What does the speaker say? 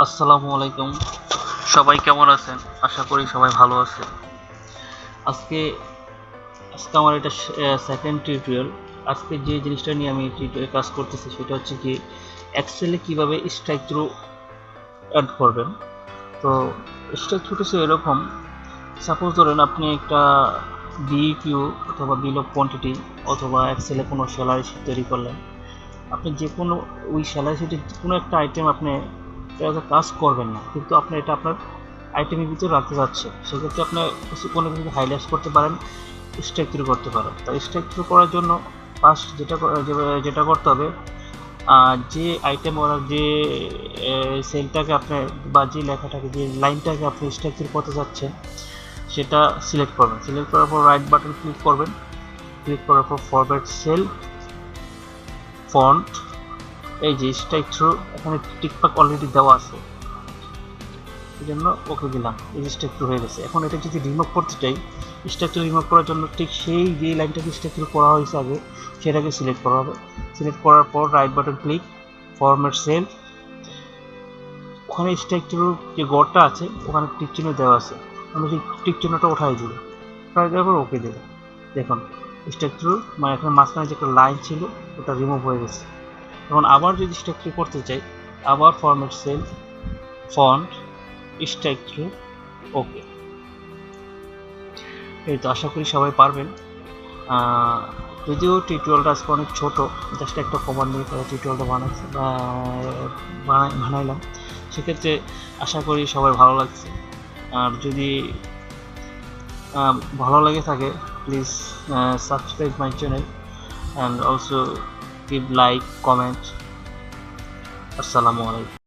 আসসালামু আলাইকুম। সবাই কেমন আছেন? আশা করি সবাই ভালো আছেন। আজকে আজকে আমার এটা সেকেন্ড টিউটোরিয়াল। আজকে যে জিনিসটা নিয়ে আমি কাজ করতেছি সেটা হচ্ছে কি এক্সেলে কিভাবে স্ট্রাইক থ্রু অ্যাড করবেন। তো স্ট্রাইক থ্রুটা হচ্ছে এরকম, সাপোজ ধরেন আপনি একটা বিইকিউ অথবা বিল অফ কোয়ান্টিটি অথবা এক্সেলে কোনো স্যালারি শিট তৈরি করলেন। আপনি যে কোনো ওই স্যালারি শিটের কোনো একটা আইটেম আপনি কাজ করবেন না, কিন্তু আপনি এটা আপনার আইটেমের ভিতরে রাখতে যাচ্ছেন, সেক্ষেত্রে আপনি কোনো কিছু হাইলাইট করতে পারেন, স্ট্রাইক থ্রু করতে পারেন। তো স্ট্রাইক থ্রু করার জন্য ফার্স্ট যেটা করতে হবে, যে আইটেম ওরা যে সেলটাকে আপনি বা যে লেখাটাকে যে লাইনটাকে আপনি স্ট্রাইক থ্রু করতে যাচ্ছেন সেটা সিলেক্ট করবেন। সিলেক্ট করার পর রাইট বাটন ক্লিক করবেন। ক্লিক করার পর ফরম্যাট সেল ফন্ট, এই যে স্ট্রাইক থ্রু এখানে টিকমার্ক অলরেডি দেওয়া আছে, এই জন্য ওকে দিলাম। এই যে স্ট্রাইক থ্রু হয়ে গেছে। এখন এটা যদি রিমুভ করতে চাই, স্ট্রাইক থ্রু রিমুভ করার জন্য ঠিক সেই যে লাইনটাকে স্ট্রাইক থ্রু করা হয়েছে আগে সেটাকে সিলেক্ট করা হবে। সিলেক্ট করার পর right button click, format sell, ওখানে স্ট্রাইক থ্রু যে গড়টা আছে ওখানে টিক চিহ্ন দেওয়া আছে, আমি সেই টিক চিহ্নটা উঠাই দিব। উঠাই দেওয়ার পর ওকে দেবো। দেখুন স্ট্রাইক থ্রু মানে এখানে মাঝখানে যে একটা লাইন ছিল ওটা রিমুভ হয়ে গেছে। এখন আবার যদি স্ট্রাইক থ্রু করতে চাই, আবার format cell font strike through okay. এই তো, আশা করি সবাই পারবেন। যদিও টিউটোরিয়ালটা আজকে অনেক ছোট, জাস্ট একটা কমান্ড নিয়ে টিউটোরিয়ালটা বানাইলাম, সেক্ষেত্রে আশা করি সবাই ভালো লাগছে। আর যদি ভালো লেগে থাকে please subscribe my channel and also give like, comment. Assalamu alaikum.